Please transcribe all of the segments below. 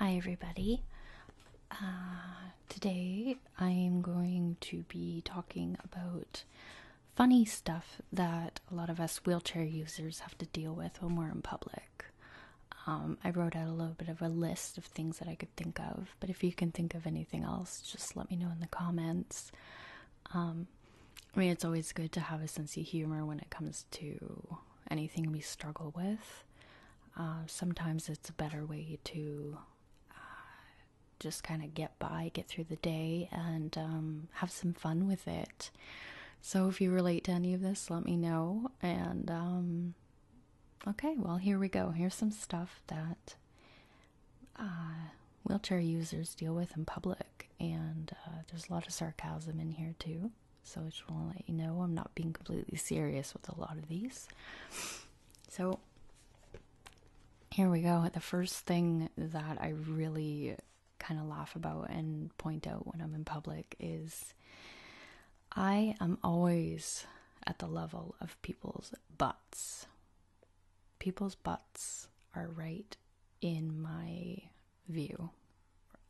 Hi, everybody. Today I am going to be talking about funny stuff that a lot of us wheelchair users have to deal with when we're in public. I wrote out a little bit of a list of things that I could think of, but if you can think of anything else, just let me know in the comments. It's always good to have a sense of humor when it comes to anything we struggle with. Sometimes it's a better way to just kind of get through the day, and have some fun with it. So if you relate to any of this, let me know. And okay, well, here we go. Here's some stuff that wheelchair users deal with in public, and there's a lot of sarcasm in here too. So I just want to let you know I'm not being completely serious with a lot of these. So here we go. The first thing that I really kind of laugh about and point out when I'm in public is I am always at the level of people's butts. People's butts are right in my view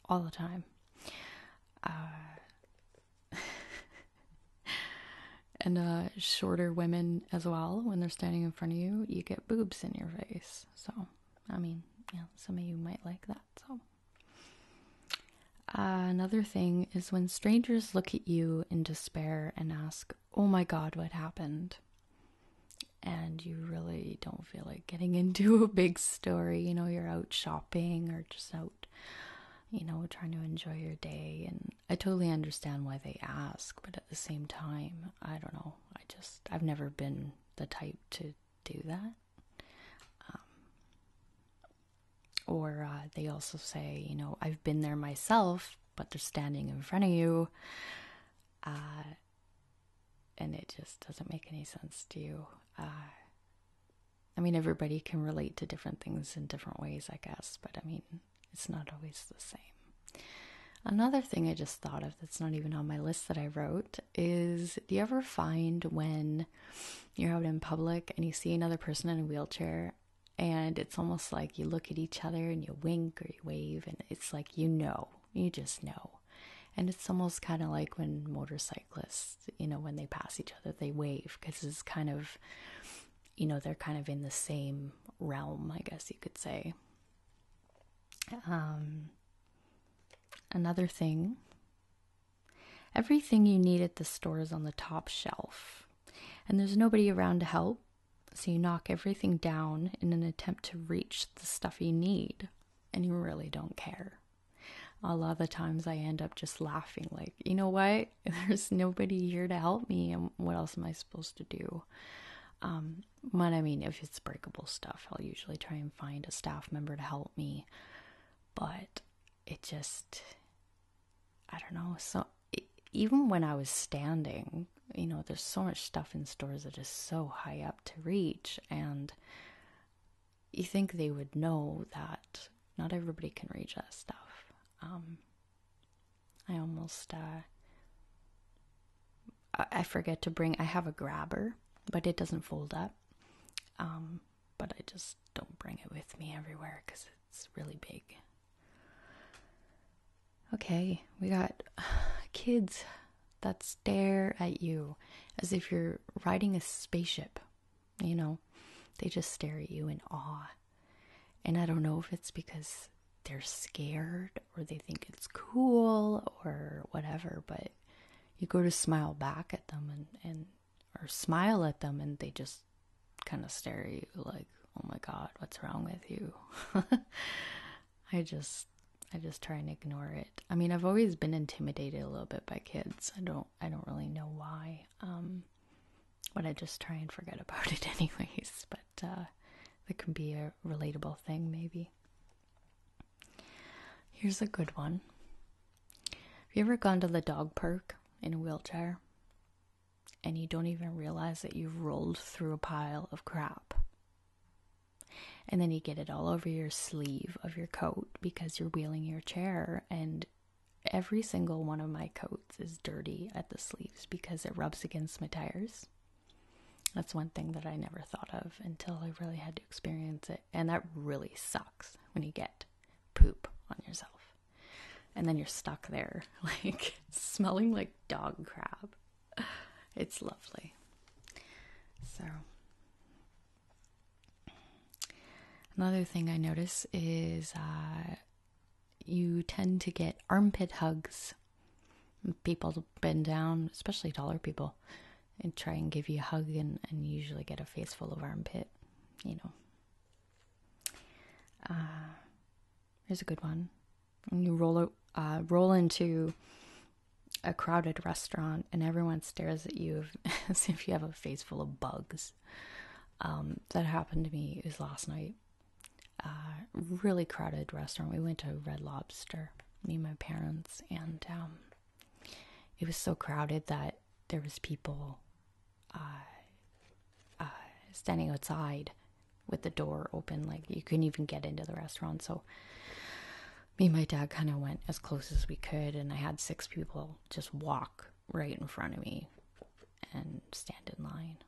all the time. And shorter women as well, when they're standing in front of you, you get boobs in your face. So, some of you might like that. So, another thing is when strangers look at you in despair and ask, "Oh my God, what happened?" And you really don't feel like getting into a big story. You're out shopping or just out, trying to enjoy your day. And I totally understand why they ask, but at the same time, I don't know. I've never been the type to do that. Or they also say, I've been there myself, but they're standing in front of you. And it just doesn't make any sense to you. Everybody can relate to different things in different ways, I guess. But it's not always the same. Another thing I just thought of that's not even on my list that I wrote is, do you ever find when you're out in public and you see another person in a wheelchair, and it's almost like you look at each other and you wink or you wave, and it's like you just know. And it's almost kind of like when motorcyclists, when they pass each other, they wave, because it's kind of, they're kind of in the same realm, I guess you could say. Another thing, everything you need at the store is on the top shelf, and there's nobody around to help. So you knock everything down in an attempt to reach the stuff you need, and you really don't care. A lot of the times I end up just laughing, like, you know what? There's nobody here to help me, and what else am I supposed to do? But if it's breakable stuff, I'll usually try and find a staff member to help me. But it just, I don't know. So even when I was standing, there's so much stuff in stores that is so high up to reach, and you think they would know that not everybody can reach that stuff. I forget to bring, I have a grabber, but it doesn't fold up. But I just don't bring it with me everywhere because it's really big. Okay, we got kids that stare at you as if you're riding a spaceship. They just stare at you in awe. And I don't know if it's because they're scared or they think it's cool or whatever, but you go to smile back at them or smile at them, and they just kind of stare at you like, "Oh my God, what's wrong with you?" I just try and ignore it. I've always been intimidated a little bit by kids. I don't really know why. But I just try and forget about it anyways. But it can be a relatable thing, maybe. Here's a good one. Have you ever gone to the dog park in a wheelchair and you don't even realize that you've rolled through a pile of crap? And then you get it all over your sleeve of your coat because you're wheeling your chair, and every single one of my coats is dirty at the sleeves because it rubs against my tires. That's one thing that I never thought of until I really had to experience it. And that really sucks when you get poop on yourself. And then you're stuck there, like smelling like dog crap. It's lovely. So, another thing I notice is you tend to get armpit hugs. People bend down, especially taller people, and try and give you a hug, and usually get a face full of armpit, you know. Here's a good one. When you roll into a crowded restaurant and everyone stares at you as if you have a face full of bugs. That happened to me. It was last night. Really crowded restaurant. We went to Red Lobster, me and my parents, and it was so crowded that there was people standing outside with the door open. Like, you couldn't even get into the restaurant. So me and my dad kind of went as close as we could, and I had 6 people just walk right in front of me and stand in line.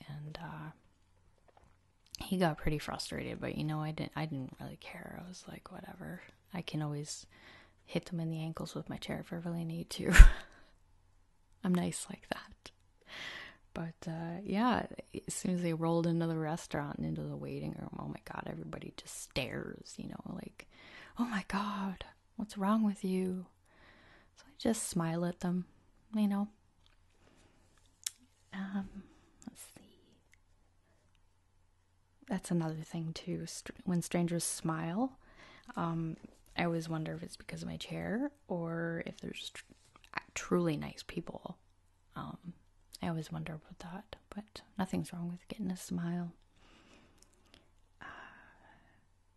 And he got pretty frustrated, but I didn't really care. I was like, whatever. I can always hit them in the ankles with my chair if I really need to. I'm nice like that. But yeah, as soon as they rolled into the restaurant and into the waiting room, oh my God, everybody just stares, like, oh my God, what's wrong with you? So I just smile at them, Let's see. That's another thing too. When strangers smile, I always wonder if it's because of my chair or if there's truly nice people. I always wonder about that, but nothing's wrong with getting a smile.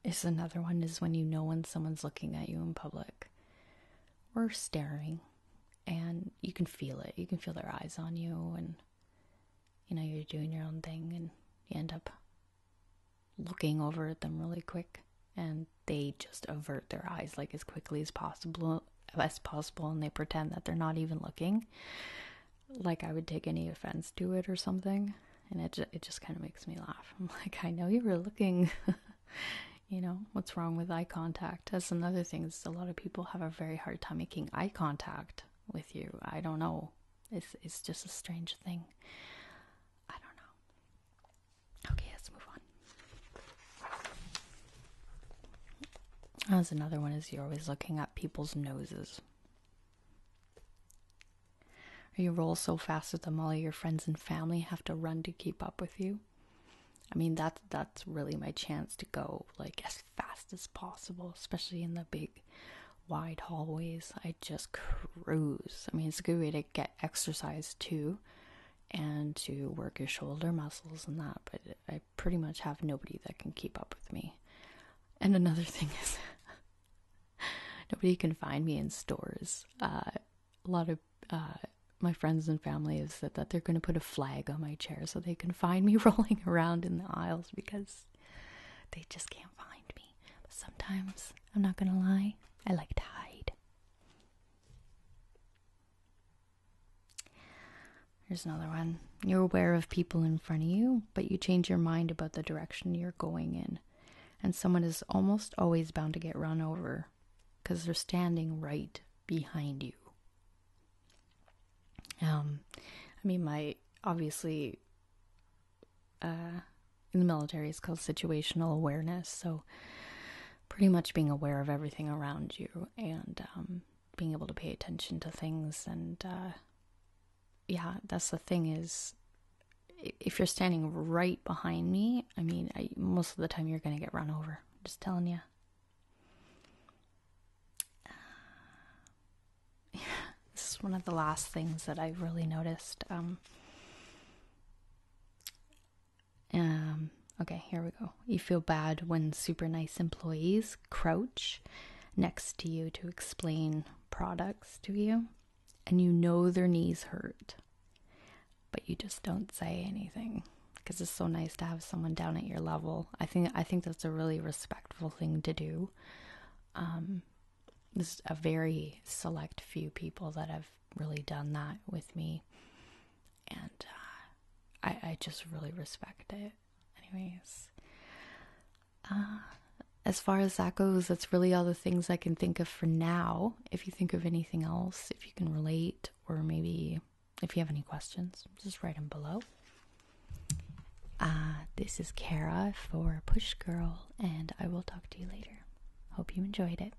Is another one is when when someone's looking at you in public or staring, and you can feel it. You can feel their eyes on you, and you're doing your own thing, and you end up looking over at them really quick, and they just avert their eyes like as quickly as possible, and they pretend that they're not even looking, like I would take any offense to it or something. And it just kind of makes me laugh. I'm like, I know you were looking. What's wrong with eye contact? That's another thing, is a lot of people have a very hard time making eye contact with you. I don't know. It's just a strange thing. I don't know. Okay, let's move on. That's another one, is you're always looking at people's noses. Or you roll so fast with them, all your friends and family have to run to keep up with you. I mean, that's really my chance to go like as fast as possible, especially in the big, wide hallways. I just cruise. I mean, it's a good way to get exercise too, and to work your shoulder muscles and that. But I pretty much have nobody that can keep up with me. And another thing is, nobody can find me in stores. A lot of my friends and family have said that they're going to put a flag on my chair so they can find me rolling around in the aisles, because they just can't find me. But sometimes, I'm not going to lie, I like to hide. Here's another one. You're aware of people in front of you, but you change your mind about the direction you're going in. And someone is almost always bound to get run over because they're standing right behind you. Obviously, in the military, it's called situational awareness. So pretty much being aware of everything around you, and being able to pay attention to things. And yeah, that's the thing, is if you're standing right behind me, most of the time you're going to get run over. Just telling you. This is one of the last things that I've really noticed. Okay, here we go. You feel bad when super nice employees crouch next to you to explain products to you, and their knees hurt, but you just don't say anything because it's so nice to have someone down at your level. I think that's a really respectful thing to do. There's a very select few people that have really done that with me, and I just really respect it. Anyways, as far as that goes, that's really all the things I can think of for now. If you think of anything else, if you can relate, or maybe if you have any questions, just write them below. This is Kara for Push Girl, and I will talk to you later. Hope you enjoyed it.